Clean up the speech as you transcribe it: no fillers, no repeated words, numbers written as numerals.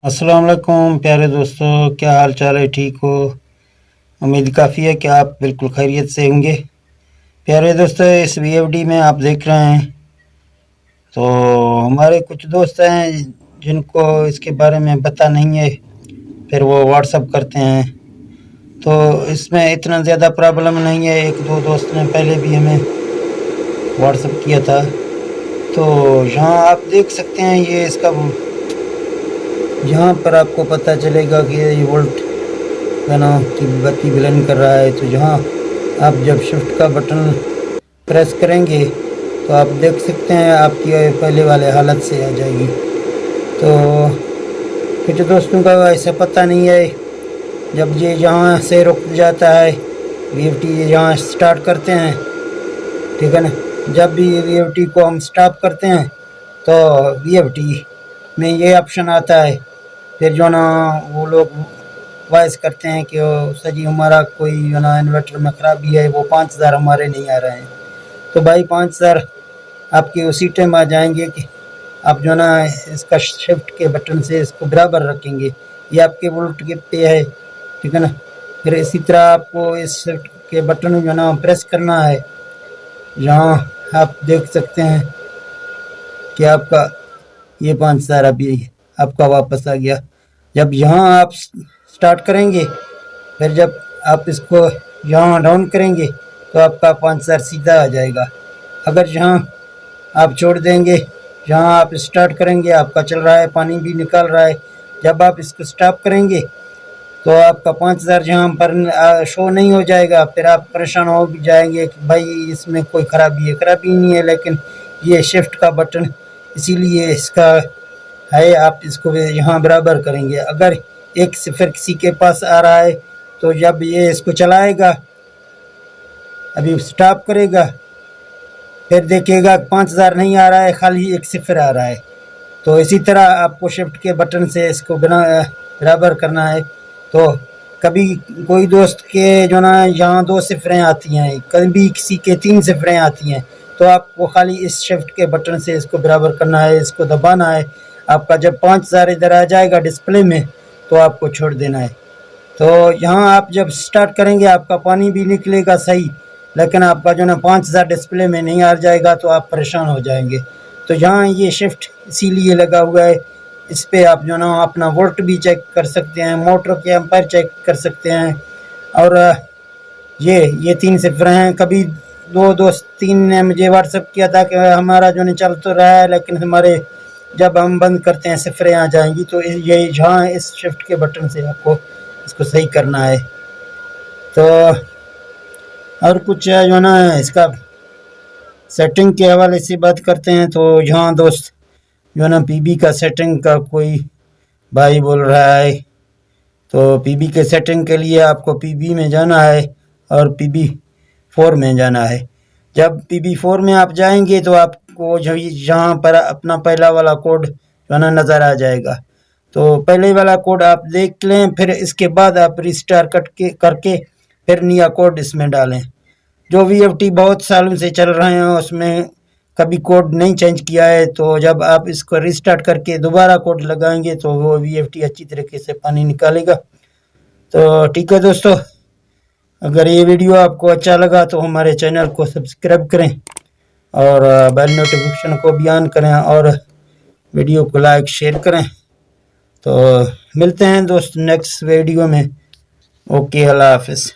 अस्सलाम वालेकुम प्यारे दोस्तों, क्या हाल चाल है? ठीक हो? उम्मीद काफ़ी है कि आप बिल्कुल खैरियत से होंगे। प्यारे दोस्तों, इस वीएफडी में आप देख रहे हैं तो हमारे कुछ दोस्त हैं जिनको इसके बारे में पता नहीं है, फिर वो व्हाट्सअप करते हैं। तो इसमें इतना ज़्यादा प्रॉब्लम नहीं है। एक दो दोस्त ने पहले भी हमें व्हाट्सअप किया था। तो यहाँ आप देख सकते हैं, ये इसका यहाँ पर आपको पता चलेगा कि ये वोल्ट गाना की बत्ती ब्लिंक कर रहा है। तो यहाँ आप जब शिफ्ट का बटन प्रेस करेंगे तो आप देख सकते हैं आपकी पहले वाले हालत से आ जाएगी। तो कुछ दोस्तों का ऐसा पता नहीं है, जब ये यहाँ से रुक जाता है वीएफटी, यहाँ स्टार्ट करते हैं, ठीक है ना। जब भी वीएफटी को हम स्टॉप करते हैं तो वीएफटी में ये ऑप्शन आता है, फिर जो ना वो लोग वॉइस करते हैं कि सर जी हमारा कोई जो ना इन्वर्टर में ख़राबी है, वो 5000 हमारे नहीं आ रहे हैं। तो भाई 5000 आपके उसी टाइम आ जाएंगे कि आप जो ना इसका शिफ्ट के बटन से इसको बराबर रखेंगे। ये आपके वोल्ट के पे है, ठीक है ना। फिर इसी तरह आपको इस शिफ्ट के बटन जो ना प्रेस करना है। यहाँ आप देख सकते हैं कि आपका ये 5000 अभी आपका वापस आ गया। जब यहाँ आप स्टार्ट करेंगे, फिर जब आप इसको यहाँ डाउन करेंगे तो आपका 5000 सीधा आ जाएगा। अगर यहाँ आप छोड़ देंगे, यहाँ आप स्टार्ट करेंगे, आपका चल रहा है, पानी भी निकाल रहा है। जब आप इसको स्टॉप करेंगे तो आपका 5000 यहाँ पर शो नहीं हो जाएगा। फिर आप परेशान हो भी जाएंगे कि भाई इसमें कोई ख़राबी है। ख़राबी नहीं है, लेकिन ये शिफ्ट का बटन इसीलिए इसका है, आप इसको यहाँ बराबर करेंगे। अगर एक सिफर किसी के पास आ रहा है तो जब ये इसको चलाएगा, अभी स्टॉप करेगा, फिर देखेगा 5000 नहीं आ रहा है, खाली एक सिफर आ रहा है। तो इसी तरह आपको शिफ्ट के बटन से इसको बराबर करना है। तो कभी कोई दोस्त के जो ना यहाँ 2 सिफरें आती हैं, कभी किसी के 3 सिफरें आती हैं, तो आपको खाली इस शिफ्ट के बटन से इसको बराबर करना है, इसको दबाना है। आपका जब 5000 इधर आ जाएगा डिस्प्ले में तो आपको छोड़ देना है। तो यहाँ आप जब स्टार्ट करेंगे आपका पानी भी निकलेगा सही, लेकिन आपका जो ना 5000 डिस्प्ले में नहीं आ जाएगा तो आप परेशान हो जाएंगे। तो यहाँ ये शिफ्ट इसीलिए लगा हुआ है, इस पे आप जो ना अपना वोल्ट भी चेक कर सकते हैं, मोटर के एम्पायर चेक कर सकते हैं। और ये 3 सिफर हैं। कभी 2 दोस्त 3 ने मुझे व्हाट्सअप किया था कि हमारा जो नहीं चल तो रहा है, लेकिन हमारे जब हम बंद करते हैं सिफरें आ जाएंगी। तो ये यहाँ इस शिफ्ट के बटन से आपको इसको सही करना है। तो और कुछ जो ना इसका सेटिंग के हवाले से बात करते हैं, तो यहाँ दोस्त जो ना पीबी का सेटिंग का कोई भाई बोल रहा है, तो पीबी के सेटिंग के लिए आपको पीबी में जाना है और PB4 में जाना है। जब PB4 में आप जाएंगे तो आपको जो यहाँ पर अपना पहला वाला कोड जो ना नज़र आ जाएगा। तो पहले वाला कोड आप देख लें, फिर इसके बाद आप रिस्टार्ट करके फिर नया कोड इसमें डालें। जो VFT बहुत सालों से चल रहे हैं उसमें कभी कोड नहीं चेंज किया है, तो जब आप इसको रिस्टार्ट करके दोबारा कोड लगाएंगे तो वो VFT अच्छी तरीके से पानी निकालेगा। तो ठीक है दोस्तों, अगर ये वीडियो आपको अच्छा लगा तो हमारे चैनल को सब्सक्राइब करें और बेल नोटिफिकेशन को भी ऑन करें और वीडियो को लाइक शेयर करें। तो मिलते हैं दोस्त नेक्स्ट वीडियो में। ओके, अल्लाह हाफिज़।